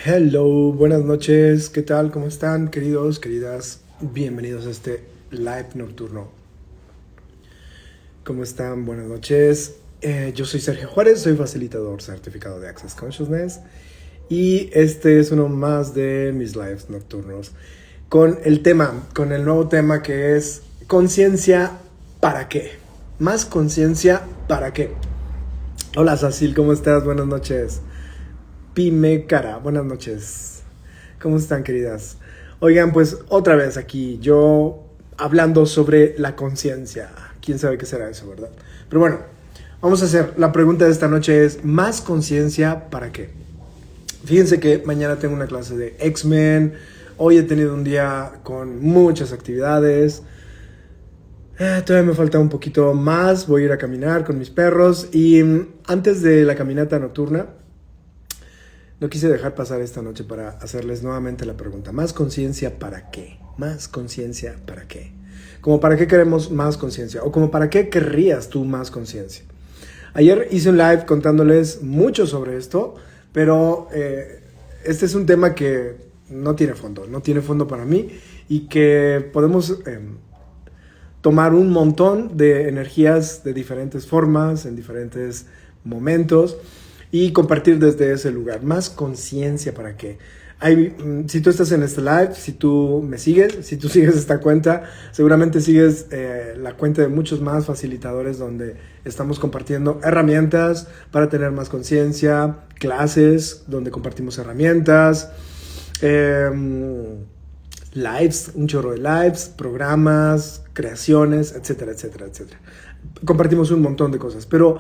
Hello, buenas noches, ¿qué tal? ¿Cómo están, queridos, queridas? Bienvenidos a este live nocturno. ¿Cómo están? Buenas noches. Yo soy Sergio Juárez, soy facilitador certificado de Access Consciousness y este es uno más de mis lives nocturnos con el nuevo tema que es conciencia, ¿para qué? Más conciencia, ¿para qué? Hola, Sacil, ¿cómo estás? Buenas noches. Pime Cara, buenas noches. ¿Cómo están, queridas? Oigan, pues otra vez aquí, yo hablando sobre la conciencia. ¿Quién sabe qué será eso, verdad? Pero bueno, vamos a hacer, la pregunta de esta noche es, ¿más conciencia para qué? Fíjense que mañana tengo una clase de X-Men. Hoy he tenido un día con muchas actividades. Todavía me falta un poquito más. Voy a ir a caminar con mis perros. Y antes de la caminata nocturna, no quise dejar pasar esta noche para hacerles nuevamente la pregunta. ¿Más conciencia para qué? ¿Más conciencia para qué? Como para qué queremos más conciencia o como para qué querrías tú más conciencia. Ayer hice un live contándoles mucho sobre esto, pero este es un tema que no tiene fondo para mí y que podemos tomar un montón de energías de diferentes formas, en diferentes momentos, y compartir desde ese lugar. Más conciencia para qué. Si tú estás en este live, si tú me sigues, si tú sigues esta cuenta, seguramente sigues la cuenta de muchos más facilitadores donde estamos compartiendo herramientas para tener más conciencia, clases donde compartimos herramientas, lives, un chorro de lives, programas, creaciones, etcétera, etcétera, etcétera. Compartimos un montón de cosas, pero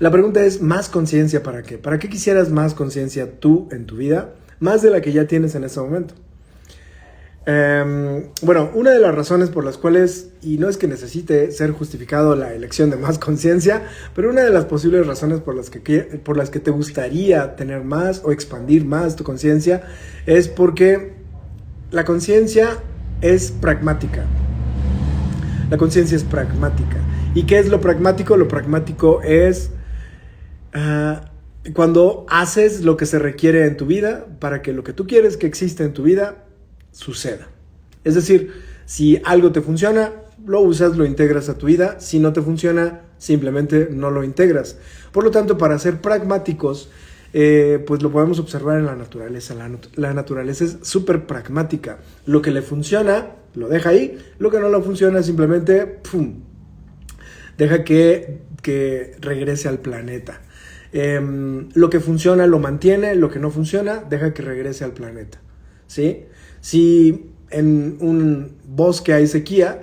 la pregunta es, ¿más conciencia para qué? ¿Para qué quisieras más conciencia tú en tu vida? Más de la que ya tienes en este momento. Bueno, una de las razones por las cuales, y no es que necesite ser justificado la elección de más conciencia, pero una de las posibles razones por las que te gustaría tener más o expandir más tu conciencia es porque la conciencia es pragmática. La conciencia es pragmática. ¿Y qué es lo pragmático? Lo pragmático es cuando haces lo que se requiere en tu vida para que lo que tú quieres que exista en tu vida suceda. Es decir, si algo te funciona, lo usas, lo integras a tu vida. Si no te funciona, simplemente no lo integras. Por lo tanto, para ser pragmáticos, pues lo podemos observar en la naturaleza. La naturaleza es súper pragmática. Lo que le funciona, lo deja ahí. Lo que no le funciona, simplemente ¡pum!, deja que regrese al planeta. Lo que funciona lo mantiene, lo que no funciona deja que regrese al planeta, ¿sí? Si en un bosque hay sequía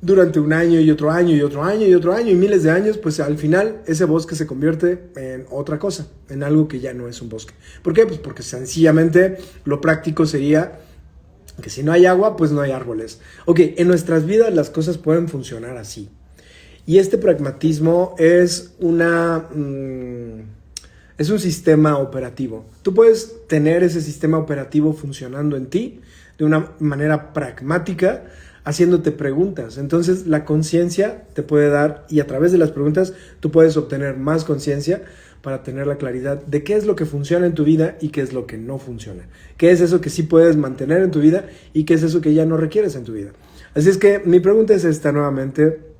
durante un año y otro año y otro año y otro año y miles de años, pues al final ese bosque se convierte en otra cosa, en algo que ya no es un bosque. ¿Por qué? Pues porque sencillamente lo práctico sería que si no hay agua, pues no hay árboles. Ok, en nuestras vidas las cosas pueden funcionar así. Y este pragmatismo es un sistema operativo. Tú puedes tener ese sistema operativo funcionando en ti de una manera pragmática, haciéndote preguntas. Entonces la conciencia te puede dar, y a través de las preguntas tú puedes obtener más conciencia para tener la claridad de qué es lo que funciona en tu vida y qué es lo que no funciona. Qué es eso que sí puedes mantener en tu vida y qué es eso que ya no requieres en tu vida. Así es que mi pregunta es esta nuevamente.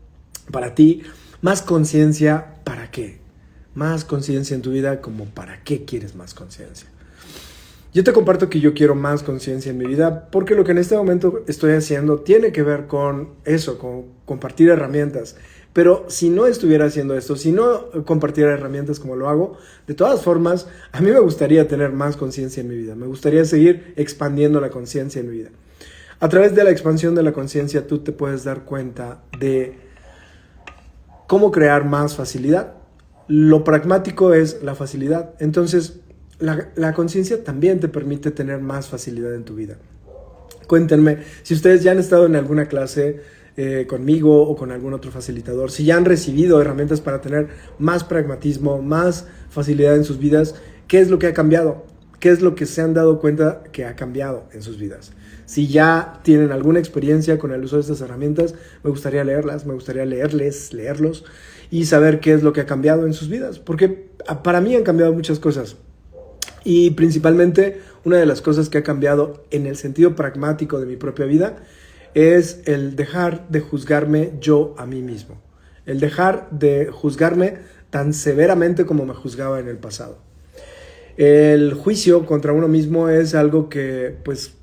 Para ti, más conciencia, ¿para qué? Más conciencia en tu vida, como ¿para qué quieres más conciencia? Yo te comparto que yo quiero más conciencia en mi vida porque lo que en este momento estoy haciendo tiene que ver con eso, con compartir herramientas. Pero si no estuviera haciendo esto, si no compartiera herramientas como lo hago, de todas formas, a mí me gustaría tener más conciencia en mi vida. Me gustaría seguir expandiendo la conciencia en mi vida. A través de la expansión de la conciencia, tú te puedes dar cuenta de cómo crear más facilidad. Lo pragmático es la facilidad. Entonces, la conciencia también te permite tener más facilidad en tu vida. Cuéntenme, si ustedes ya han estado en alguna clase conmigo o con algún otro facilitador, si ya han recibido herramientas para tener más pragmatismo, más facilidad en sus vidas, ¿qué es lo que ha cambiado? ¿Qué es lo que se han dado cuenta que ha cambiado en sus vidas? Si ya tienen alguna experiencia con el uso de estas herramientas, me gustaría leerlas, me gustaría leerlos y saber qué es lo que ha cambiado en sus vidas. Porque para mí han cambiado muchas cosas. Y principalmente una de las cosas que ha cambiado en el sentido pragmático de mi propia vida es el dejar de juzgarme yo a mí mismo. El dejar de juzgarme tan severamente como me juzgaba en el pasado. El juicio contra uno mismo es algo que, pues,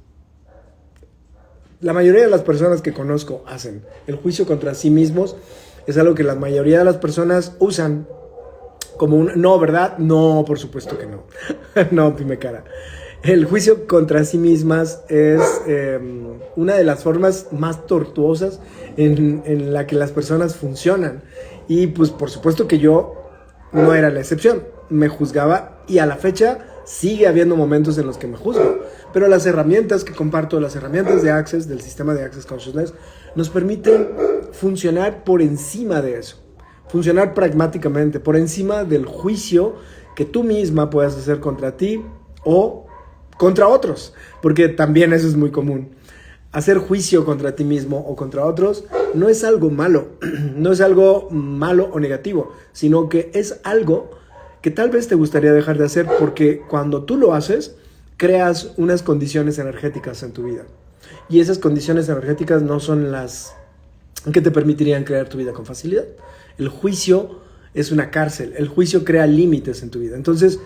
la mayoría de las personas que conozco hacen. El juicio contra sí mismos es algo que la mayoría de las personas usan como un... No, ¿verdad? No, por supuesto que no. No, pime cara. El juicio contra sí mismas es una de las formas más tortuosas en la que las personas funcionan. Y pues por supuesto que yo no era la excepción. Me juzgaba y a la fecha sigue habiendo momentos en los que me juzgo. Pero las herramientas que comparto, las herramientas de Access, del sistema de Access Consciousness, nos permiten funcionar por encima de eso. Funcionar pragmáticamente, por encima del juicio que tú misma puedas hacer contra ti o contra otros, porque también eso es muy común. Hacer juicio contra ti mismo o contra otros no es algo malo, no es algo malo o negativo, sino que es algo que tal vez te gustaría dejar de hacer, porque cuando tú lo haces, creas unas condiciones energéticas en tu vida. Y esas condiciones energéticas no son las que te permitirían crear tu vida con facilidad. El juicio es una cárcel, el juicio crea límites en tu vida. Entonces,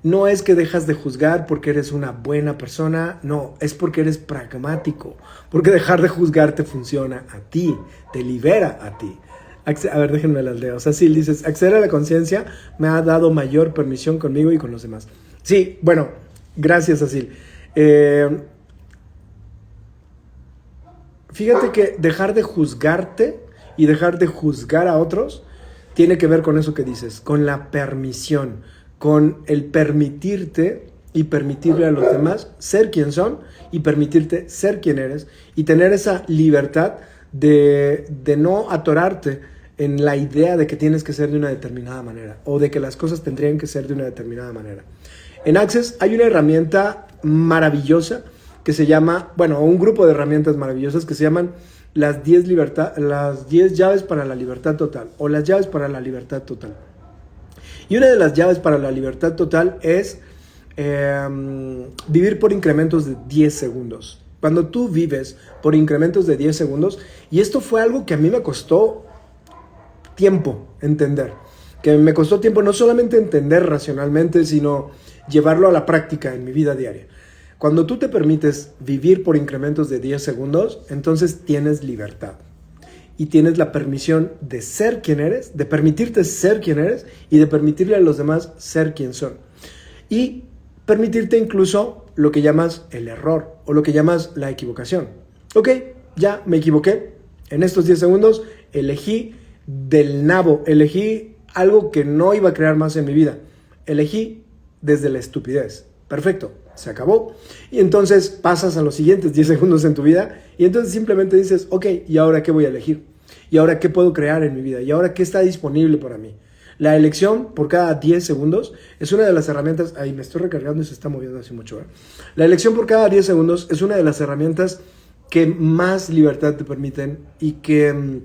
no es que dejas de juzgar porque eres una buena persona, no, es porque eres pragmático, porque dejar de juzgar te funciona a ti, te libera a ti. A ver, déjenme las leo. Cecil, dices, acceder a la conciencia me ha dado mayor permisión conmigo y con los demás. Sí, bueno, gracias, Cecil. Fíjate que dejar de juzgarte y dejar de juzgar a otros tiene que ver con eso que dices, con la permisión, con el permitirte y permitirle a los demás ser quien son y permitirte ser quien eres y tener esa libertad de no atorarte en la idea de que tienes que ser de una determinada manera o de que las cosas tendrían que ser de una determinada manera. En Access hay una herramienta maravillosa que se llama, bueno, un grupo de herramientas maravillosas que se llaman las 10 llaves para la libertad total o las llaves para la libertad total. Y una de las llaves para la libertad total es vivir por incrementos de 10 segundos. Cuando tú vives por incrementos de 10 segundos, y esto fue algo que a mí me costó tiempo entender, que me costó tiempo no solamente entender racionalmente, sino llevarlo a la práctica en mi vida diaria. Cuando tú te permites vivir por incrementos de 10 segundos, entonces tienes libertad. Y tienes la permisión de ser quien eres, de permitirte ser quien eres y de permitirle a los demás ser quien son. Y permitirte incluso lo que llamas el error o lo que llamas la equivocación. Ok, ya me equivoqué. En estos 10 segundos elegí del nabo, elegí algo que no iba a crear más en mi vida. Elegí desde la estupidez. Perfecto, se acabó. Y entonces pasas a los siguientes 10 segundos en tu vida y entonces simplemente dices, ok, ¿y ahora qué voy a elegir? ¿Y ahora qué puedo crear en mi vida? ¿Y ahora qué está disponible para mí? La elección por cada 10 segundos es una de las herramientas... Ay, me estoy recargando y se está moviendo así mucho. La elección por cada 10 segundos es una de las herramientas que más libertad te permiten y que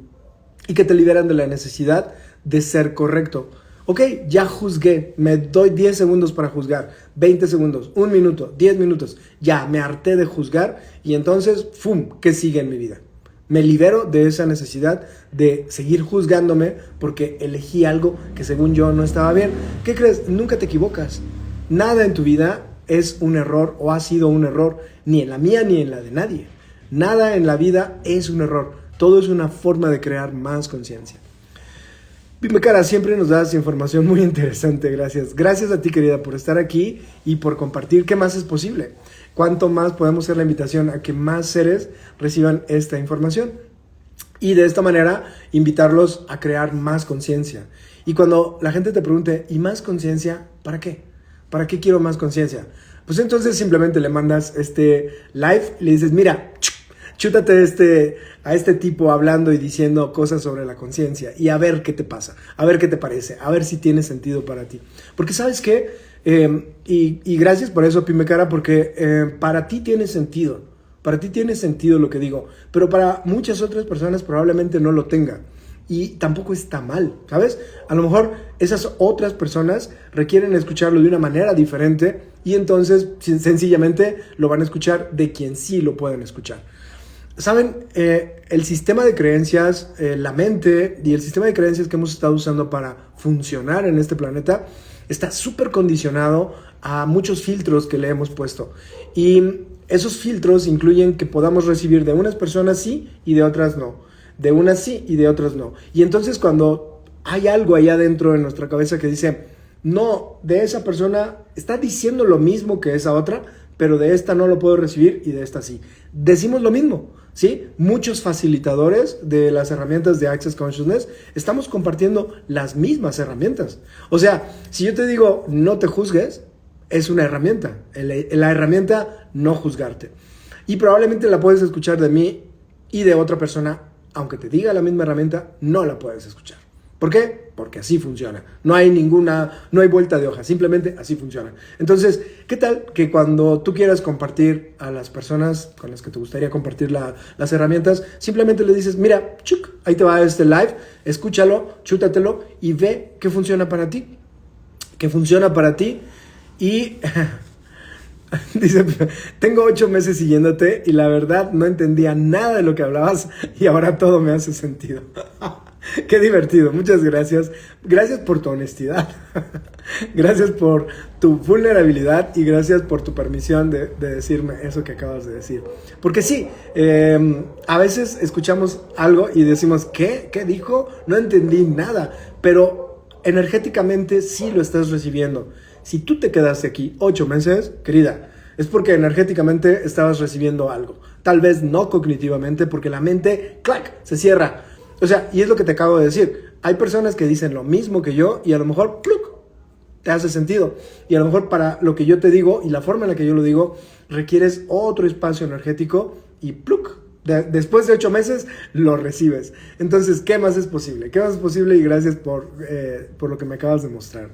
te liberan de la necesidad de ser correcto. Ok, ya juzgué, me doy 10 segundos para juzgar, 20 segundos, 1 minuto, 10 minutos, ya me harté de juzgar y entonces, ¡fum!, ¿qué sigue en mi vida? Me libero de esa necesidad de seguir juzgándome porque elegí algo que según yo no estaba bien. ¿Qué crees? Nunca te equivocas. Nada en tu vida es un error o ha sido un error, ni en la mía ni en la de nadie. Nada en la vida es un error. Todo es una forma de crear más conciencia. Pime Cara, siempre nos das información muy interesante, gracias. Gracias a ti, querida, por estar aquí y por compartir qué más es posible. Cuánto más podemos hacer la invitación a que más seres reciban esta información. Y de esta manera, invitarlos a crear más conciencia. Y cuando la gente te pregunte, ¿y más conciencia? ¿Para qué? ¿Para qué quiero más conciencia? Pues entonces simplemente le mandas este live y le dices, mira, chútate a este tipo hablando y diciendo cosas sobre la conciencia y a ver qué te pasa, a ver qué te parece, a ver si tiene sentido para ti. Porque ¿sabes qué? Y gracias por eso, Pime Cara, porque para ti tiene sentido. Para ti tiene sentido lo que digo, pero para muchas otras personas probablemente no lo tenga. Y tampoco está mal, ¿sabes? A lo mejor esas otras personas requieren escucharlo de una manera diferente y entonces sencillamente lo van a escuchar de quien sí lo pueden escuchar. ¿Saben? El sistema de creencias, la mente y el sistema de creencias que hemos estado usando para funcionar en este planeta está súper condicionado a muchos filtros que le hemos puesto. Y esos filtros incluyen que podamos recibir de unas personas sí y de otras no. De unas sí y de otras no. Y entonces cuando hay algo allá dentro de nuestra cabeza que dice, no, de esa persona está diciendo lo mismo que esa otra, pero de esta no lo puedo recibir y de esta sí. Decimos lo mismo, ¿sí? Muchos facilitadores de las herramientas de Access Consciousness estamos compartiendo las mismas herramientas. O sea, si yo te digo no te juzgues, es una herramienta. La herramienta no juzgarte. Y probablemente la puedes escuchar de mí y de otra persona. Aunque te diga la misma herramienta, no la puedes escuchar. ¿Por qué? Porque así funciona. No hay vuelta de hoja, simplemente así funciona. Entonces, ¿qué tal que cuando tú quieras compartir a las personas con las que te gustaría compartir las herramientas, simplemente le dices, mira, chuc, ahí te va este live, escúchalo, chútatelo y ve qué funciona para ti? ¿Qué funciona para ti? Y... dice, tengo 8 meses siguiéndote y la verdad no entendía nada de lo que hablabas y ahora todo me hace sentido. Qué divertido, muchas gracias. Gracias por tu honestidad. Gracias por tu vulnerabilidad y gracias por tu permisión de decirme eso que acabas de decir. Porque sí, a veces escuchamos algo y decimos, ¿qué? ¿Qué dijo? No entendí nada, pero energéticamente sí lo estás recibiendo. Si tú te quedaste aquí 8 meses, querida, es porque energéticamente estabas recibiendo algo. Tal vez no cognitivamente, porque la mente, ¡clac!, se cierra. O sea, y es lo que te acabo de decir. Hay personas que dicen lo mismo que yo y a lo mejor, ¡pluc!, te hace sentido. Y a lo mejor para lo que yo te digo y la forma en la que yo lo digo, requieres otro espacio energético y ¡pluc!, después de 8 meses lo recibes. Entonces, ¿qué más es posible? ¿Qué más es posible? Y gracias por lo que me acabas de mostrar.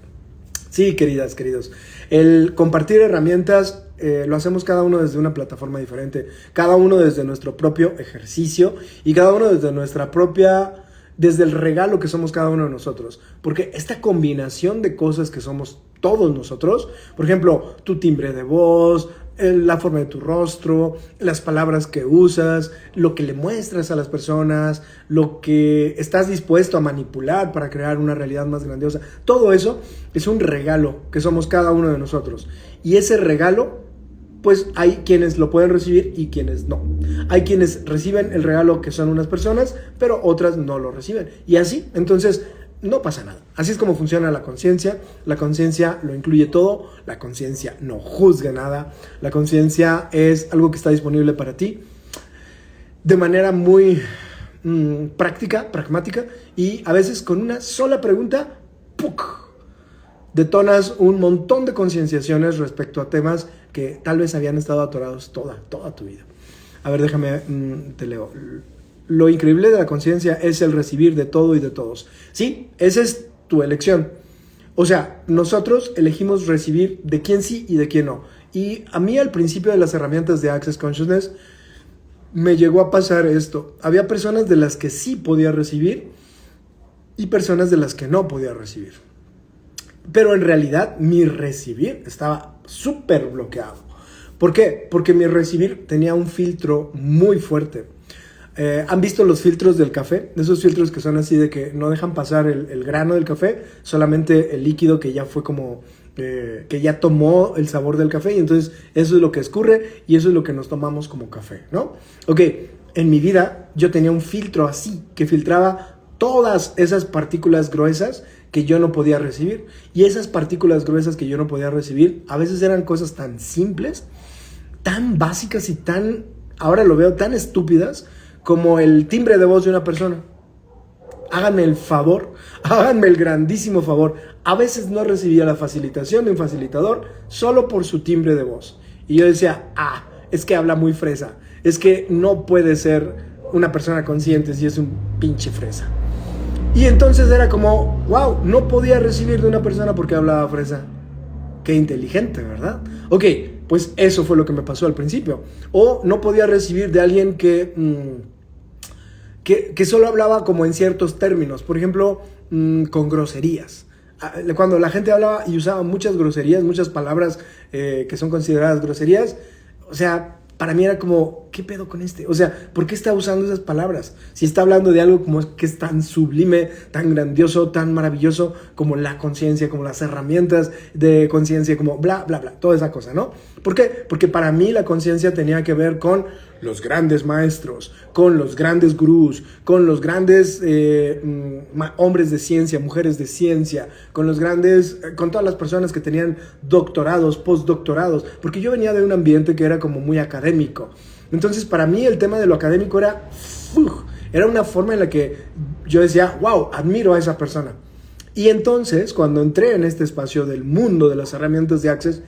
Sí, queridas, queridos. El compartir herramientas lo hacemos cada uno desde una plataforma diferente, cada uno desde nuestro propio ejercicio y cada uno desde el regalo que somos cada uno de nosotros. Porque esta combinación de cosas que somos todos nosotros, por ejemplo, tu timbre de voz, la forma de tu rostro, las palabras que usas, lo que le muestras a las personas, lo que estás dispuesto a manipular para crear una realidad más grandiosa, todo eso es un regalo que somos cada uno de nosotros. Y ese regalo, pues hay quienes lo pueden recibir y quienes no. Hay quienes reciben el regalo que son unas personas, pero otras no lo reciben. Y así, entonces, no pasa nada. Así es como funciona la conciencia. La conciencia lo incluye todo. La conciencia no juzga nada. La conciencia es algo que está disponible para ti de manera muy práctica, pragmática, y a veces con una sola pregunta, ¡puc!, detonas un montón de concienciaciones respecto a temas que tal vez habían estado atorados toda tu vida. A ver, déjame, te leo. Lo increíble de la conciencia es el recibir de todo y de todos. Sí, esa es tu elección. O sea, nosotros elegimos recibir de quién sí y de quién no. Y a mí al principio de las herramientas de Access Consciousness me llegó a pasar esto. Había personas de las que sí podía recibir y personas de las que no podía recibir. Pero en realidad mi recibir estaba súper bloqueado. ¿Por qué? Porque mi recibir tenía un filtro muy fuerte. ¿Han visto los filtros del café? Esos filtros que son así de que no dejan pasar el grano del café, solamente el líquido que ya fue como... que ya tomó el sabor del café y entonces eso es lo que escurre y eso es lo que nos tomamos como café, ¿no? Ok, en mi vida yo tenía un filtro así que filtraba todas esas partículas gruesas que yo no podía recibir. Y esas partículas gruesas que yo no podía recibir a veces eran cosas tan simples, tan básicas y tan, ahora lo veo, tan estúpidas como el timbre de voz de una persona. Háganme el favor, háganme el grandísimo favor. A veces no recibía la facilitación de un facilitador solo por su timbre de voz. Y yo decía, es que habla muy fresa. Es que no puede ser una persona consciente si es un pinche fresa. Y entonces era como, wow, no podía recibir de una persona porque hablaba fresa. Qué inteligente, ¿verdad? Ok, pues eso fue lo que me pasó al principio. O no podía recibir de alguien que que solo hablaba como en ciertos términos, por ejemplo, con groserías. Cuando la gente hablaba y usaba muchas groserías, muchas palabras que son consideradas groserías, o sea, para mí era como, ¿qué pedo con este? O sea, ¿por qué está usando esas palabras? Si está hablando de algo como que es tan sublime, tan grandioso, tan maravilloso como la conciencia, como las herramientas de conciencia, como bla, bla, bla, toda esa cosa, ¿no? ¿Por qué? Porque para mí la conciencia tenía que ver con los grandes maestros, con los grandes gurús, con los grandes hombres de ciencia, mujeres de ciencia, con los grandes, con todas las personas que tenían doctorados, postdoctorados, porque yo venía de un ambiente que era como muy académico. Entonces, para mí el tema de lo académico era una forma en la que yo decía, wow, admiro a esa persona. Y entonces, cuando entré en este espacio del mundo de las herramientas de Access,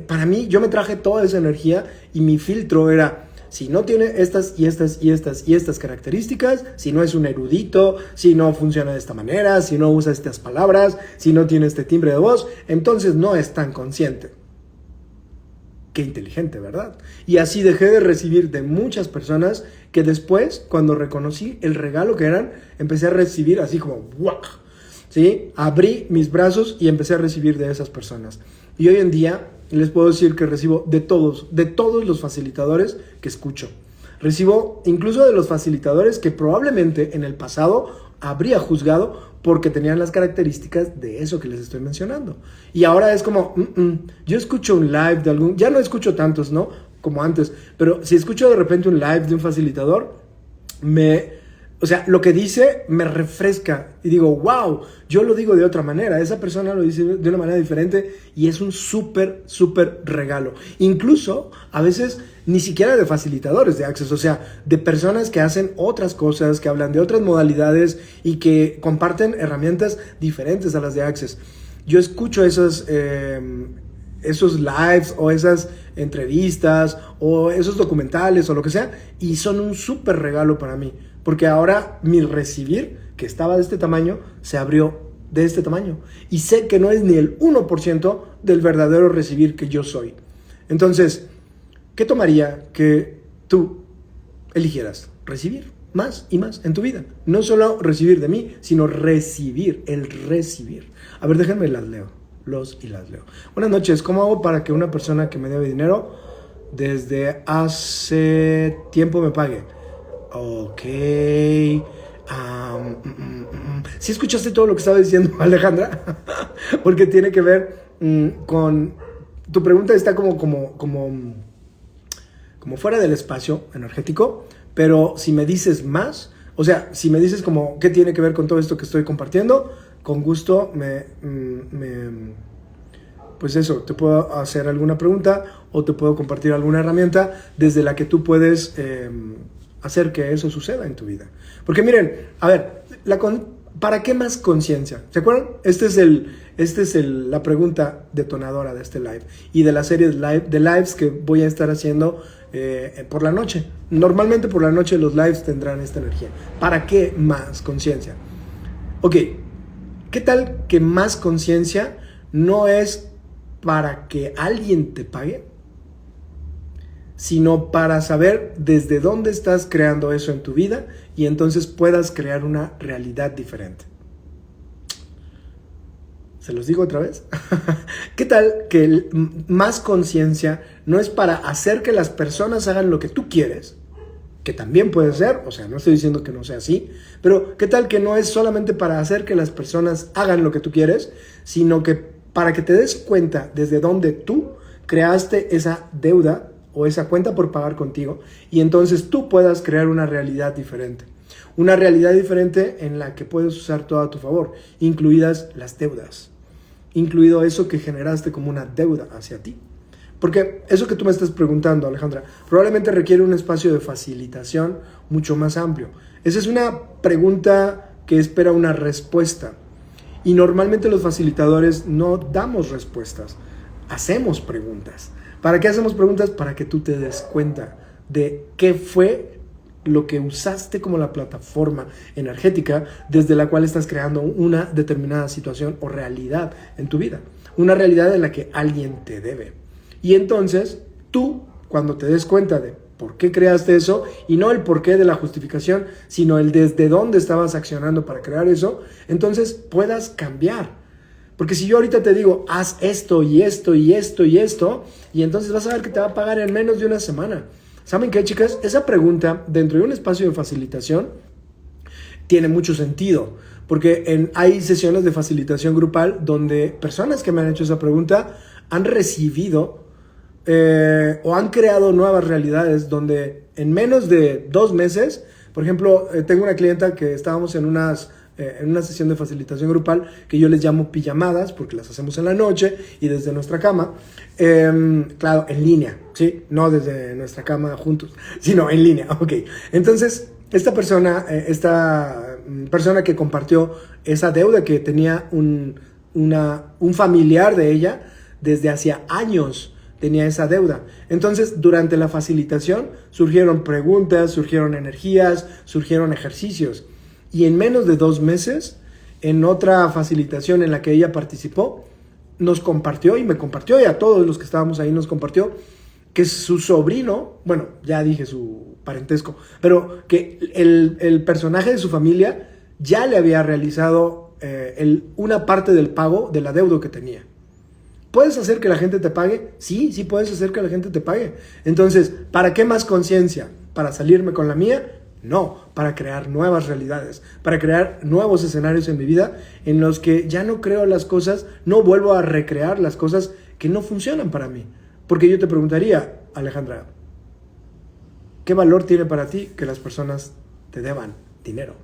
para mí, yo me traje toda esa energía y mi filtro era, si no tiene estas y estas y estas y estas características, si no es un erudito, si no funciona de esta manera, si no usa estas palabras, si no tiene este timbre de voz, entonces no es tan consciente. Qué inteligente, ¿verdad? Y así dejé de recibir de muchas personas que después, cuando reconocí el regalo que eran, empecé a recibir así como ¡guau! ¿Sí? Abrí mis brazos y empecé a recibir de esas personas. Y hoy en día les puedo decir que recibo de todos los facilitadores que escucho. Recibo incluso de los facilitadores que probablemente en el pasado habría juzgado porque tenían las características de eso que les estoy mencionando. Y ahora es como, yo escucho un live de algún, ya no escucho tantos, ¿no? Como antes, pero si escucho de repente un live de un facilitador, o sea, lo que dice me refresca y digo, wow, yo lo digo de otra manera, esa persona lo dice de una manera diferente y es un súper, súper regalo. Incluso a veces ni siquiera de facilitadores de Access, o sea, de personas que hacen otras cosas, que hablan de otras modalidades y que comparten herramientas diferentes a las de Access. Yo escucho esos lives o esas entrevistas o esos documentales o lo que sea y son un súper regalo para mí. Porque ahora mi recibir, que estaba de este tamaño, se abrió de este tamaño. Y sé que no es ni el 1% del verdadero recibir que yo soy. Entonces, ¿qué tomaría que tú eligieras recibir más y más en tu vida? No solo recibir de mí, sino recibir, el recibir. A ver, déjenme las leo. Los y las leo. Buenas noches, ¿cómo hago para que una persona que me debe dinero desde hace tiempo me pague? Ok. ¿Sí escuchaste todo lo que estaba diciendo Alejandra? Porque tiene que ver con... Tu pregunta está como fuera del espacio energético, pero si me dices más, o sea, si me dices como qué tiene que ver con todo esto que estoy compartiendo, con gusto pues eso, te puedo hacer alguna pregunta o te puedo compartir alguna herramienta desde la que tú puedes hacer que eso suceda en tu vida. Porque miren, a ver, ¿para qué más conciencia? ¿Se acuerdan? Esta es la pregunta detonadora de este live y de la serie de lives que voy a estar haciendo por la noche. Normalmente por la noche los lives tendrán esta energía. ¿Para qué más conciencia? Ok, ¿qué tal que más conciencia no es para que alguien te pague, sino para saber desde dónde estás creando eso en tu vida y entonces puedas crear una realidad diferente? ¿Se los digo otra vez? ¿Qué tal que más conciencia no es para hacer que las personas hagan lo que tú quieres? Que también puede ser, o sea, no estoy diciendo que no sea así, pero ¿qué tal que no es solamente para hacer que las personas hagan lo que tú quieres, sino que para que te des cuenta desde dónde tú creaste esa deuda o esa cuenta por pagar contigo y entonces tú puedas crear una realidad diferente? Una realidad diferente en la que puedes usar todo a tu favor, incluidas las deudas, incluido eso que generaste como una deuda hacia ti. Porque eso que tú me estás preguntando, Alejandra, probablemente requiere un espacio de facilitación mucho más amplio. Esa es una pregunta que espera una respuesta. Y normalmente los facilitadores no damos respuestas, hacemos preguntas. ¿Para qué hacemos preguntas? Para que tú te des cuenta de qué fue lo que usaste como la plataforma energética desde la cual estás creando una determinada situación o realidad en tu vida. Una realidad en la que alguien te debe. Y entonces tú, cuando te des cuenta de por qué creaste eso y no el porqué de la justificación, sino el desde dónde estabas accionando para crear eso, entonces puedas cambiar. Porque si yo ahorita te digo, haz esto y esto y esto y esto, y entonces vas a ver que te va a pagar en menos de una semana. ¿Saben qué, chicas? Esa pregunta dentro de un espacio de facilitación tiene mucho sentido, porque hay sesiones de facilitación grupal donde personas que me han hecho esa pregunta han recibido o han creado nuevas realidades donde en menos de 2 meses, por ejemplo, tengo una clienta que estábamos en una sesión de facilitación grupal que yo les llamo pijamadas porque las hacemos en la noche y desde nuestra cama, claro, en línea, ¿sí? No desde nuestra cama juntos, sino en línea, ok. Entonces, esta persona que compartió esa deuda que tenía un familiar de ella desde hacía años, tenía esa deuda. Entonces, durante la facilitación surgieron preguntas, surgieron energías, surgieron ejercicios. Y en menos de 2 meses, en otra facilitación en la que ella participó, nos compartió y me compartió, y a todos los que estábamos ahí nos compartió, que su sobrino, bueno, ya dije su parentesco, pero que el personaje de su familia ya le había realizado una parte del pago de la deuda que tenía. ¿Puedes hacer que la gente te pague? Sí, sí puedes hacer que la gente te pague. Entonces, ¿para qué más conciencia? ¿Para salirme con la mía? No, para crear nuevas realidades, para crear nuevos escenarios en mi vida en los que ya no creo las cosas, no vuelvo a recrear las cosas que no funcionan para mí. Porque yo te preguntaría, Alejandra, ¿qué valor tiene para ti que las personas te deban dinero?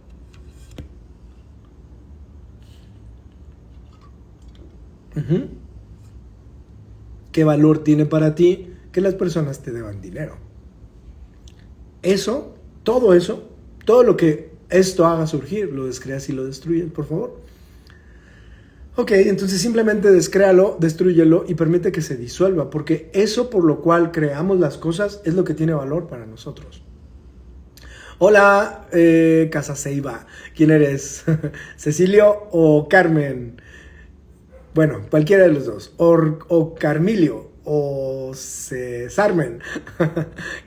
¿Qué valor tiene para ti que las personas te deban dinero? Eso, todo lo que esto haga surgir, lo descreas y lo destruyes, por favor. Ok, entonces simplemente descréalo, destrúyelo y permite que se disuelva, porque eso por lo cual creamos las cosas es lo que tiene valor para nosotros. Hola, Casa Ceiba, ¿quién eres? ¿Cecilio o Carmen? Bueno, cualquiera de los dos. O Carmilio o Cesarmen.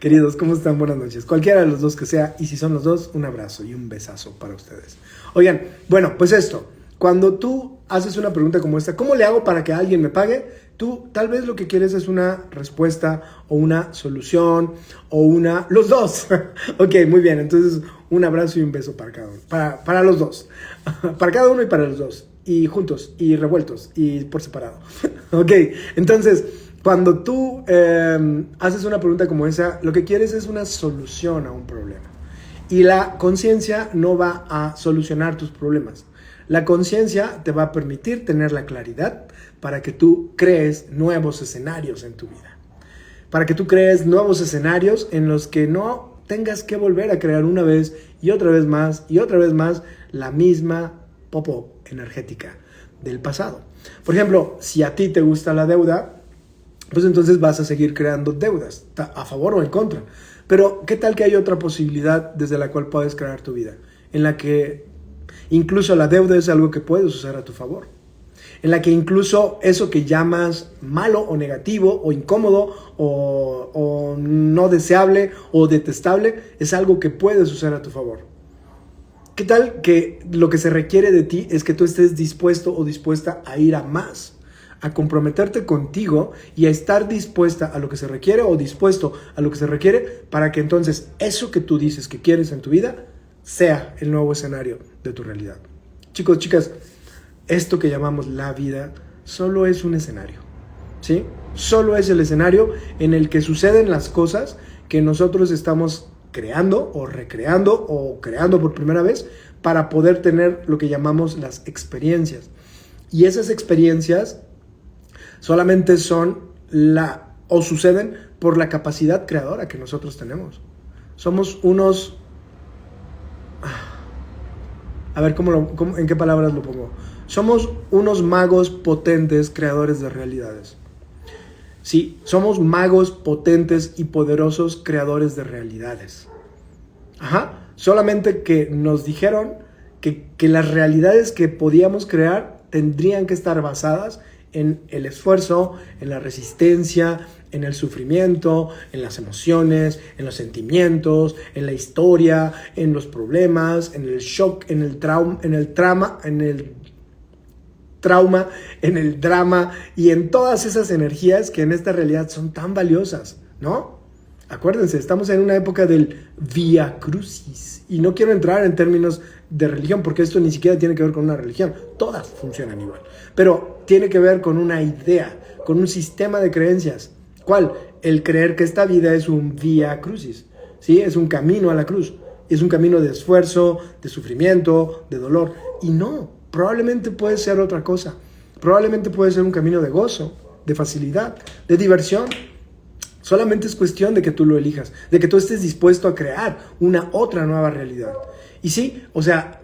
Queridos, ¿cómo están? Buenas noches. Cualquiera de los dos que sea, y si son los dos, un abrazo y un besazo para ustedes. Oigan, bueno, pues esto. Cuando tú haces una pregunta como esta, ¿cómo le hago para que alguien me pague? Tú tal vez lo que quieres es una respuesta o una solución o los dos. Ok, muy bien. Entonces, un abrazo y un beso para cada uno. Para los dos. Para cada uno y para los dos. Y juntos, y revueltos, y por separado. Ok, entonces, cuando tú haces una pregunta como esa, lo que quieres es una solución a un problema. Y la conciencia no va a solucionar tus problemas. La conciencia te va a permitir tener la claridad para que tú crees nuevos escenarios en tu vida. Para que tú crees nuevos escenarios en los que no tengas que volver a crear una vez y otra vez más y otra vez más la misma popo energética del pasado. Por ejemplo, si a ti te gusta la deuda, pues entonces vas a seguir creando deudas, a favor o en contra. Pero, ¿qué tal que hay otra posibilidad desde la cual puedes crear tu vida? En la que incluso la deuda es algo que puedes usar a tu favor. En la que incluso eso que llamas malo o negativo o incómodo o no deseable o detestable es algo que puedes usar a tu favor. ¿Qué tal que lo que se requiere de ti es que tú estés dispuesto o dispuesta a ir a más? A comprometerte contigo y a estar dispuesta a lo que se requiere o dispuesto a lo que se requiere para que entonces eso que tú dices que quieres en tu vida sea el nuevo escenario de tu realidad. Chicos, chicas, esto que llamamos la vida solo es un escenario, ¿sí? Solo es el escenario en el que suceden las cosas que nosotros estamos creando o recreando o creando por primera vez para poder tener lo que llamamos las experiencias. Y esas experiencias solamente suceden por la capacidad creadora que nosotros tenemos. Somos unos... A ver, ¿en qué palabras lo pongo? Somos unos magos potentes creadores de realidades. Sí, somos magos potentes y poderosos creadores de realidades. Solamente que nos dijeron que las realidades que podíamos crear tendrían que estar basadas en el esfuerzo, en la resistencia, en el sufrimiento, en las emociones, en los sentimientos, en la historia, en los problemas, en el shock, en el trauma, en el drama y en todas esas energías que en esta realidad son tan valiosas, ¿no? Acuérdense, estamos en una época del Vía Crucis y no quiero entrar en términos de religión porque esto ni siquiera tiene que ver con una religión, todas funcionan igual, pero tiene que ver con una idea, con un sistema de creencias. ¿Cuál? El creer que esta vida es un Vía Crucis, ¿sí? Es un camino a la cruz, es un camino de esfuerzo, de sufrimiento, de dolor, y no, probablemente puede ser otra cosa, probablemente puede ser un camino de gozo, de facilidad, de diversión. Solamente es cuestión de que tú lo elijas, de que tú estés dispuesto a crear una otra nueva realidad. Y sí, o sea,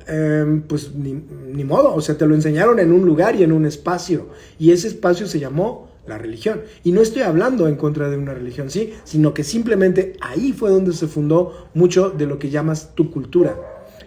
pues ni modo, o sea, te lo enseñaron en un lugar y en un espacio, y ese espacio se llamó la religión. Y no estoy hablando en contra de una religión, sí, sino que simplemente ahí fue donde se fundó mucho de lo que llamas tu cultura.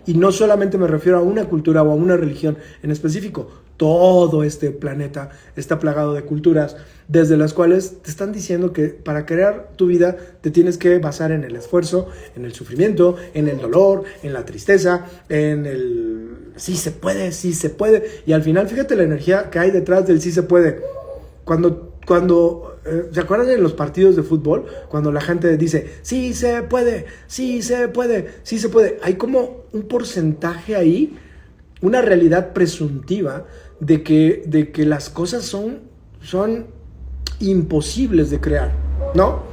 Y no solamente me refiero a una cultura o a una religión en específico. Todo este planeta está plagado de culturas desde las cuales te están diciendo que para crear tu vida te tienes que basar en el esfuerzo, en el sufrimiento, en el dolor, en la tristeza, en el sí se puede, sí se puede. Y al final, fíjate la energía que hay detrás del sí se puede. Cuando ¿se acuerdan de los partidos de fútbol? Cuando la gente dice, sí se puede, sí se puede, sí se puede. Hay como un porcentaje ahí, una realidad presuntiva de que las cosas son imposibles de crear, ¿no?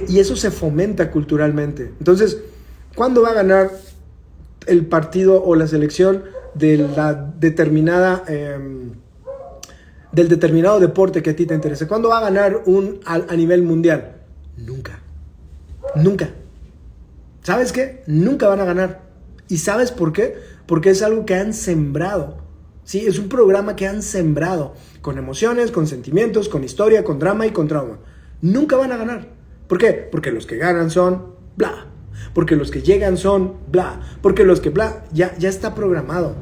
Y eso se fomenta culturalmente. Entonces, ¿cuándo va a ganar el partido o la selección de la determinada... del determinado deporte que a ti te interese? ¿Cuándo va a ganar a nivel mundial? Nunca. Nunca. ¿Sabes qué? Nunca van a ganar. ¿Y sabes por qué? Porque es algo que han sembrado. ¿Sí? Es un programa que han sembrado con emociones, con sentimientos, con historia, con drama y con trauma. Nunca van a ganar. ¿Por qué? Porque los que ganan son bla. Porque los que llegan son bla. Porque los que bla ya está programado.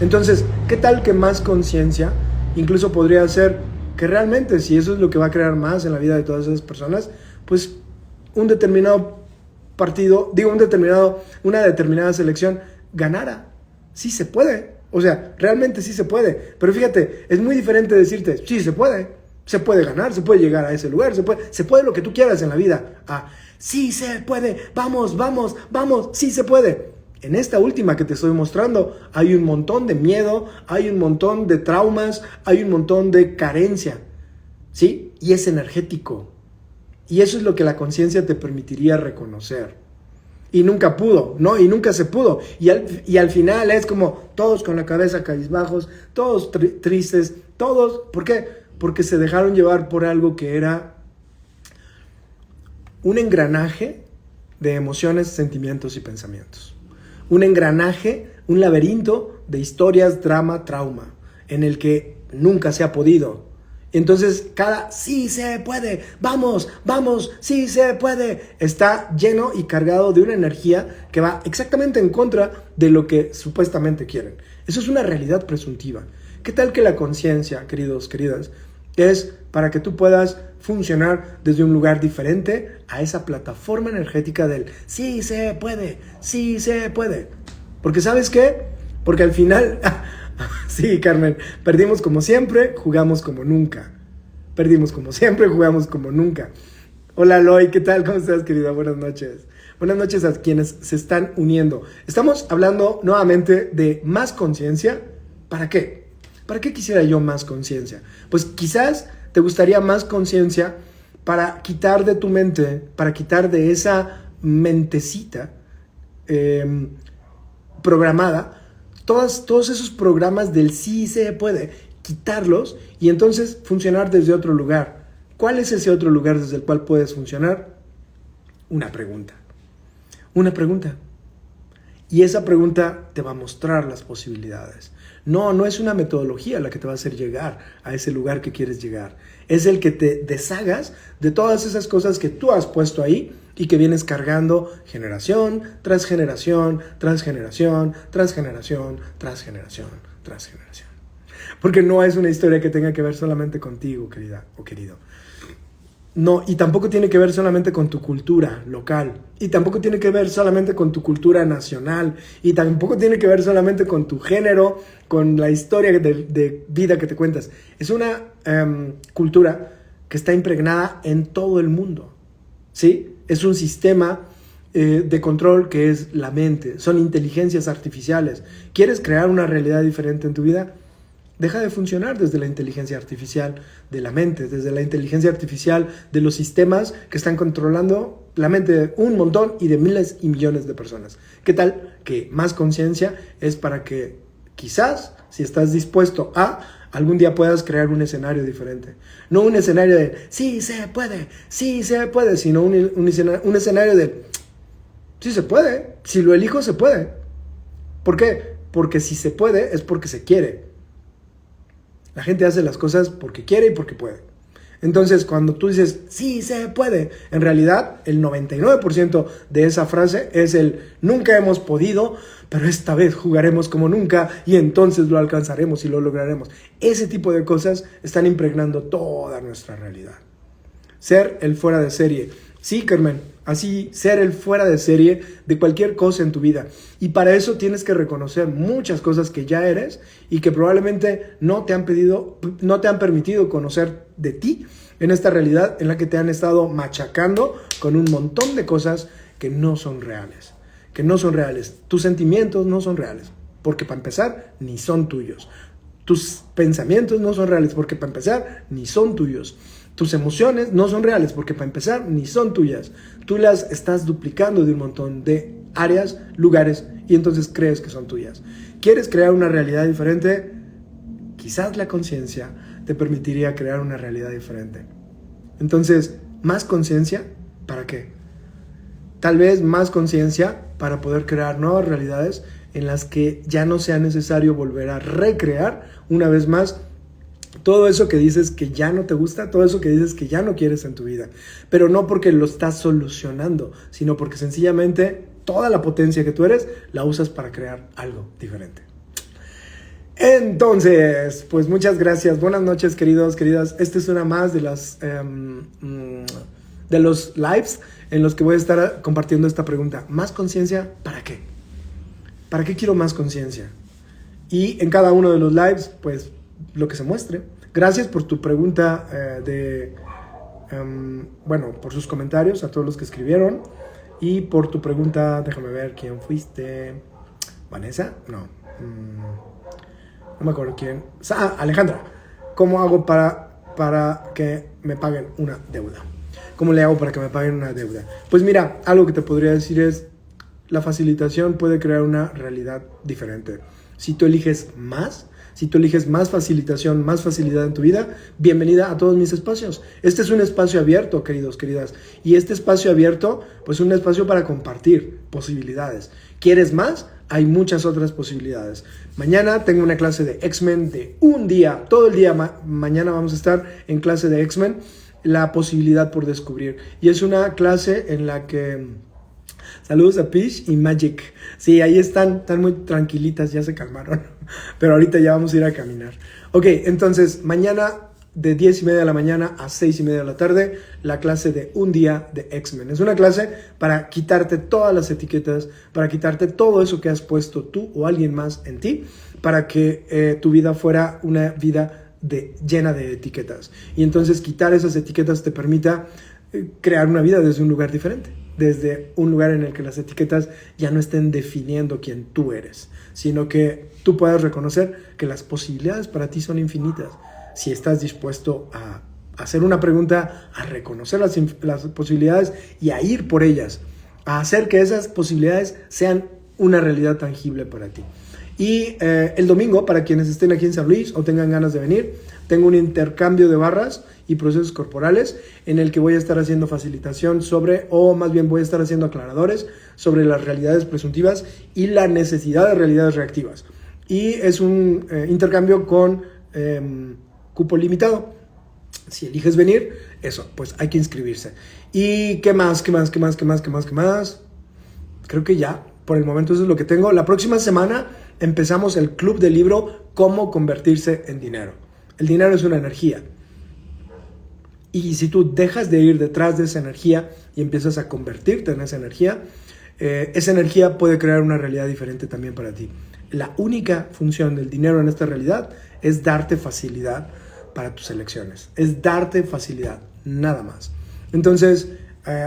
Entonces, ¿qué tal que más conciencia? Incluso podría ser que realmente, si eso es lo que va a crear más en la vida de todas esas personas, pues un determinado partido, una determinada selección ganara. Sí se puede, o sea, realmente sí se puede. Pero fíjate, es muy diferente decirte, sí se puede ganar, se puede llegar a ese lugar, se puede lo que tú quieras en la vida. Sí se puede, vamos, sí se puede. En esta última que te estoy mostrando hay un montón de miedo, hay un montón de traumas, hay un montón de carencia, ¿sí? Y es energético. Y eso es lo que la conciencia te permitiría reconocer. Y nunca pudo, ¿no? Y nunca se pudo. Y al final es como todos con la cabeza cabizbajos, todos tristes, todos. ¿Por qué? Porque se dejaron llevar por algo que era un engranaje de emociones, sentimientos y pensamientos. Un engranaje, un laberinto de historias, drama, trauma, en el que nunca se ha podido. Entonces, cada sí se puede, vamos, sí se puede, está lleno y cargado de una energía que va exactamente en contra de lo que supuestamente quieren. Eso es una realidad presuntiva. ¿Qué tal que la conciencia, queridos, queridas, es para que tú puedas funcionar desde un lugar diferente a esa plataforma energética del sí se puede, sí se puede? Porque ¿sabes qué? Porque al final, sí, Carmen, perdimos como siempre, jugamos como nunca. Perdimos como siempre, jugamos como nunca. Hola, Loy, ¿qué tal? ¿Cómo estás, querida? Buenas noches. Buenas noches a quienes se están uniendo. Estamos hablando nuevamente de más conciencia. ¿Para qué? ¿Para qué quisiera yo más conciencia? Pues quizás te gustaría más conciencia para quitar de tu mente, para quitar de esa mentecita programada, todos esos programas del sí se puede, quitarlos y entonces funcionar desde otro lugar. ¿Cuál es ese otro lugar desde el cual puedes funcionar? Una pregunta. Una pregunta. Y esa pregunta te va a mostrar las posibilidades. No es una metodología la que te va a hacer llegar a ese lugar que quieres llegar. Es el que te deshagas de todas esas cosas que tú has puesto ahí y que vienes cargando generación tras generación, tras generación, tras generación, tras generación, tras generación. porque no es una historia que tenga que ver solamente contigo, querida o querido. No, y tampoco tiene que ver solamente con tu cultura local, y tampoco tiene que ver solamente con tu cultura nacional, y tampoco tiene que ver solamente con tu género, con la historia de vida que te cuentas. Es una cultura que está impregnada en todo el mundo, ¿sí? Es un sistema de control que es la mente, son inteligencias artificiales. ¿Quieres crear una realidad diferente en tu vida? Deja de funcionar desde la inteligencia artificial de la mente, desde la inteligencia artificial de los sistemas que están controlando la mente de un montón y de miles y millones de personas. ¿Qué tal que más conciencia es para que quizás, si estás dispuesto a, algún día puedas crear un escenario diferente? No un escenario de sí se puede, sino un escenario de sí se puede, si lo elijo se puede. ¿Por qué? Porque si se puede es porque se quiere. La gente hace las cosas porque quiere y porque puede. Entonces, cuando tú dices, sí se puede, en realidad el 99% de esa frase es el nunca hemos podido, pero esta vez jugaremos como nunca y entonces lo alcanzaremos y lo lograremos. Ese tipo de cosas están impregnando toda nuestra realidad. Ser el fuera de serie. Sí, Carmen, así ser el fuera de serie de cualquier cosa en tu vida. Y para eso tienes que reconocer muchas cosas que ya eres y que probablemente no te han permitido conocer de ti en esta realidad en la que te han estado machacando con un montón de cosas que no son reales. Tus sentimientos no son reales, porque para empezar, ni son tuyos. Tus pensamientos no son reales, porque para empezar, ni son tuyos. Tus emociones no son reales, porque para empezar, ni son tuyas. Tú las estás duplicando de un montón de áreas, lugares, y entonces crees que son tuyas. ¿Quieres crear una realidad diferente? Quizás la conciencia te permitiría crear una realidad diferente. Entonces, ¿más conciencia? ¿Para qué? Tal vez más conciencia para poder crear nuevas realidades en las que ya no sea necesario volver a recrear una vez más todo eso que dices que ya no te gusta, todo eso que dices que ya no quieres en tu vida. Pero no porque lo estás solucionando, sino porque sencillamente toda la potencia que tú eres la usas para crear algo diferente. Entonces, pues muchas gracias. Buenas noches, queridos, queridas. Esta es una más de los lives en los que voy a estar compartiendo esta pregunta. ¿Más conciencia? ¿Para qué? ¿Para qué quiero más conciencia? Y en cada uno de los lives, pues lo que se muestre. Gracias por tu pregunta por sus comentarios, a todos los que escribieron, y por tu pregunta, déjame ver quién fuiste. ¿Vanessa? No. No me acuerdo quién. Alejandra. ¿Cómo hago para que me paguen una deuda? ¿Cómo le hago para que me paguen una deuda? Pues mira, algo que te podría decir es, la facilitación puede crear una realidad diferente. Si tú eliges más facilitación, más facilidad en tu vida, bienvenida a todos mis espacios. Este es un espacio abierto, queridos, queridas. Y este espacio abierto, pues un espacio para compartir posibilidades. ¿Quieres más? Hay muchas otras posibilidades. Mañana tengo una clase de X-Men de un día, todo el día. Mañana vamos a estar en clase de X-Men, la posibilidad por descubrir. Y es una clase en la que... Saludos a Peach y Magic. Sí, ahí están muy tranquilitas, ya se calmaron. Pero ahorita ya vamos a ir a caminar. Ok, entonces mañana de 10:30 de la mañana a 6:30 de la tarde, la clase de un día de X-Men. Es una clase para quitarte todas las etiquetas, para quitarte todo eso que has puesto tú o alguien más en ti, para que tu vida fuera una vida llena de etiquetas. Y entonces quitar esas etiquetas te permita crear una vida desde un lugar diferente. Desde un lugar en el que las etiquetas ya no estén definiendo quién tú eres, sino que tú puedas reconocer que las posibilidades para ti son infinitas. Si estás dispuesto a hacer una pregunta, a reconocer las posibilidades y a ir por ellas, a hacer que esas posibilidades sean una realidad tangible para ti. Y el domingo, para quienes estén aquí en San Luis o tengan ganas de venir, tengo un intercambio de barras y procesos corporales en el que voy a estar haciendo facilitación voy a estar haciendo aclaradores sobre las realidades presuntivas y la necesidad de realidades reactivas. Y es un intercambio con cupo limitado. Si eliges venir, eso, pues hay que inscribirse. ¿Y qué más? Creo que ya, por el momento eso es lo que tengo. La próxima semana empezamos el club del libro cómo convertirse en dinero. El dinero es una energía. Y si tú dejas de ir detrás de esa energía y empiezas a convertirte en esa energía puede crear una realidad diferente también para ti. La única función del dinero en esta realidad es darte facilidad para tus elecciones. Es darte facilidad, nada más. Entonces,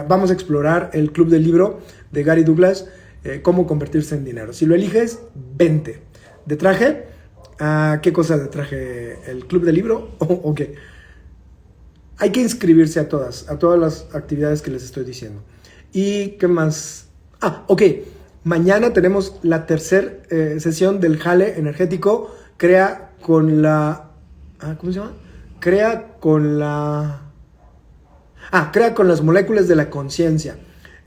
vamos a explorar el club del libro de Gary Douglas, cómo convertirse en dinero. Si lo eliges, vente. ¿De traje? ¿Qué cosa de traje? ¿El club del libro? ¿O qué? Hay que inscribirse a todas las actividades que les estoy diciendo. ¿Y qué más? Ok. Mañana tenemos la tercera sesión del jale energético. Crea con la... ¿cómo se llama? Crea con las moléculas de la conciencia.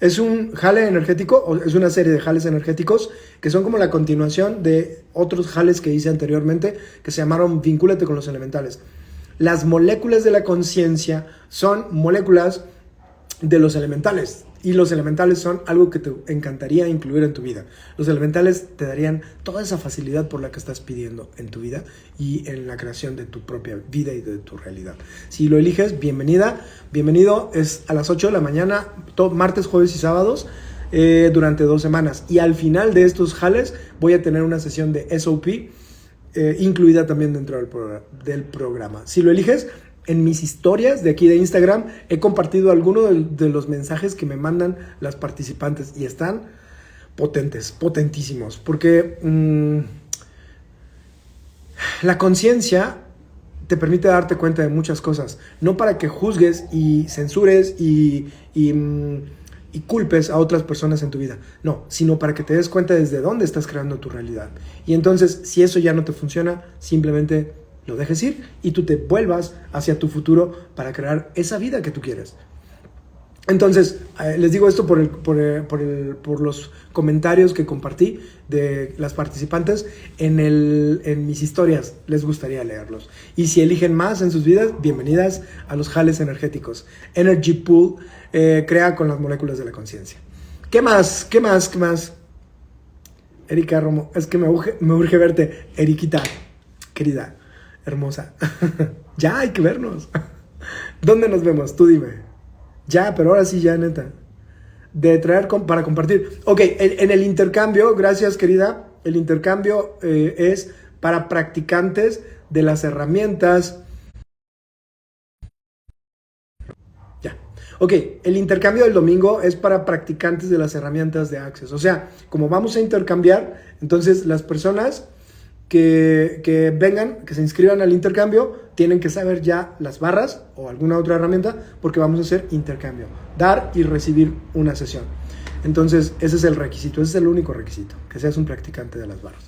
Es un jale energético, o es una serie de jales energéticos que son como la continuación de otros jales que hice anteriormente que se llamaron Vincúlate con los elementales. Las moléculas de la conciencia son moléculas de los elementales. Y los elementales son algo que te encantaría incluir en tu vida. Los elementales te darían toda esa facilidad por la que estás pidiendo en tu vida y en la creación de tu propia vida y de tu realidad. Si lo eliges, bienvenido. Es a las 8 de la mañana, martes, jueves y sábados, durante 2 semanas. Y al final de estos jales voy a tener una sesión de SOP incluida también dentro del programa. Si lo eliges, en mis historias de aquí de Instagram he compartido algunos de los mensajes que me mandan las participantes y están potentísimos, porque la conciencia te permite darte cuenta de muchas cosas, no para que juzgues y censures y culpes a otras personas en tu vida, no, sino para que te des cuenta desde dónde estás creando tu realidad. Y entonces, si eso ya no te funciona, simplemente lo dejes ir y tú te vuelvas hacia tu futuro para crear esa vida que tú quieres. Entonces, les digo esto por los comentarios que compartí de las participantes en mis historias. Les gustaría leerlos. Y si eligen más en sus vidas, bienvenidas a los jales energéticos. Energy Pool crea con las moléculas de la conciencia. ¿Qué más? Erika Romo, es que me urge verte. Eriquita, querida, hermosa. Ya hay que vernos. ¿Dónde nos vemos? Tú dime. Ya, pero ahora sí, ya, neta. De traer para compartir. Ok, en el intercambio, gracias, querida. El intercambio es para practicantes de las herramientas. Ya. Ok, el intercambio del domingo es para practicantes de las herramientas de Access. O sea, como vamos a intercambiar, entonces las personas que vengan, que se inscriban al intercambio, tienen que saber ya las barras o alguna otra herramienta, porque vamos a hacer intercambio, dar y recibir una sesión. Entonces ese es el requisito, ese es el único requisito, que seas un practicante de las barras.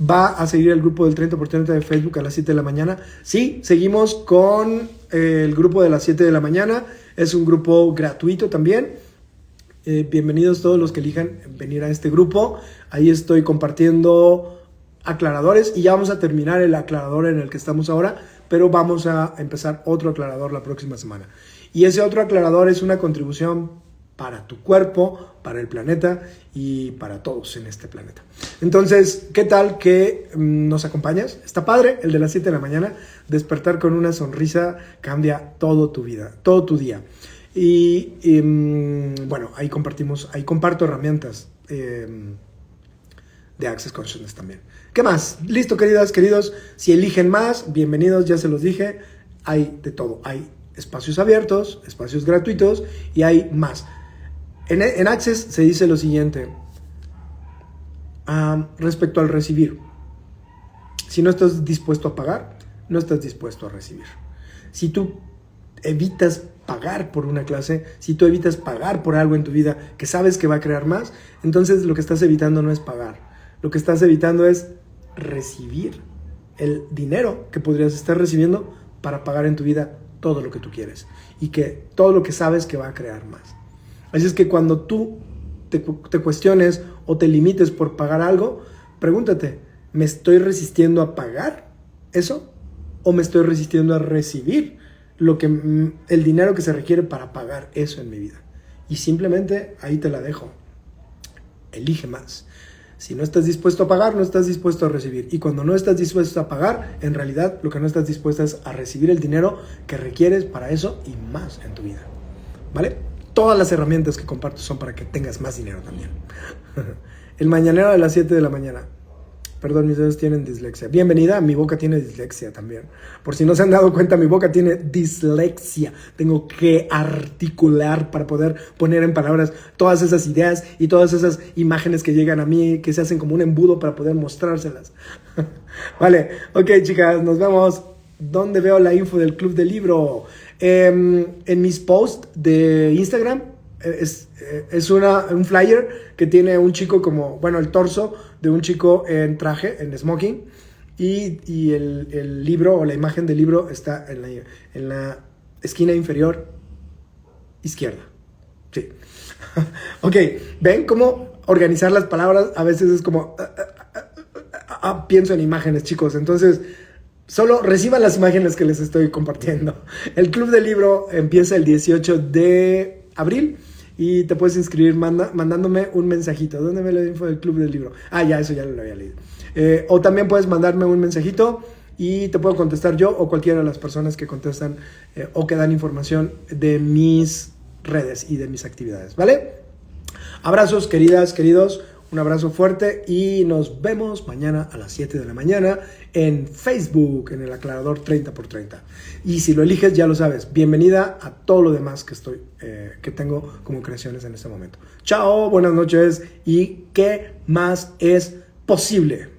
Va a seguir el grupo del 30% de Facebook a las 7 de la mañana. Sí, seguimos con el grupo de las 7 de la mañana. Es un grupo gratuito también. Bienvenidos todos los que elijan venir a este grupo. Ahí estoy compartiendo aclaradores y ya vamos a terminar el aclarador en el que estamos ahora, pero vamos a empezar otro aclarador la próxima semana. Y ese otro aclarador es una contribución para tu cuerpo, para el planeta y para todos en este planeta. Entonces, ¿qué tal que nos acompañas? Está padre, el de las 7 de la mañana. Despertar con una sonrisa cambia todo tu vida, todo tu día. Y bueno, ahí comparto herramientas de Access Consciousness también. ¿Qué más? Listo, queridas, queridos. Si eligen más, bienvenidos, ya se los dije. Hay de todo. Hay espacios abiertos, espacios gratuitos y hay más. En Access se dice lo siguiente respecto al recibir. Si no estás dispuesto a pagar, no estás dispuesto a recibir. Si tú evitas pagar por una clase, si tú evitas pagar por algo en tu vida que sabes que va a crear más, entonces lo que estás evitando no es pagar. Lo que estás evitando es recibir el dinero que podrías estar recibiendo para pagar en tu vida todo lo que tú quieres y que todo lo que sabes que va a crear más. Así es que cuando tú te cuestiones o te limites por pagar algo, pregúntate, ¿me estoy resistiendo a pagar eso? ¿O me estoy resistiendo a recibir el dinero que se requiere para pagar eso en mi vida? Y simplemente ahí te la dejo. Elige más. Si no estás dispuesto a pagar, no estás dispuesto a recibir. Y cuando no estás dispuesto a pagar, en realidad lo que no estás dispuesto es a recibir el dinero que requieres para eso y más en tu vida. ¿Vale? Todas las herramientas que comparto son para que tengas más dinero también. El mañanero de las 7 de la mañana. Perdón, mis dedos tienen dislexia. Bienvenida, mi boca tiene dislexia también. Por si no se han dado cuenta, mi boca tiene dislexia. Tengo que articular para poder poner en palabras todas esas ideas y todas esas imágenes que llegan a mí, que se hacen como un embudo para poder mostrárselas. Vale, ok, chicas, nos vemos. ¿Dónde veo la info del Club del Libro? En mis posts de Instagram. Es un flyer que tiene un chico como, bueno, el torso de un chico en traje, en smoking, y el libro o la imagen del libro está en la esquina inferior izquierda. Sí. Ok, ¿ven cómo organizar las palabras? A veces es como, pienso en imágenes, chicos, entonces solo reciban las imágenes que les estoy compartiendo. El Club del Libro empieza el 18 de abril. Y te puedes inscribir mandándome un mensajito. ¿Dónde me lo info del Club del Libro? Ya, eso ya lo había leído. O también puedes mandarme un mensajito y te puedo contestar yo o cualquiera de las personas que contestan o que dan información de mis redes y de mis actividades, ¿vale? Abrazos, queridas, queridos. Un abrazo fuerte y nos vemos mañana a las 7 de la mañana en Facebook, en el aclarador 30x30. Y si lo eliges, ya lo sabes. Bienvenida a todo lo demás que tengo como creaciones en este momento. Chao, buenas noches y ¿qué más es posible?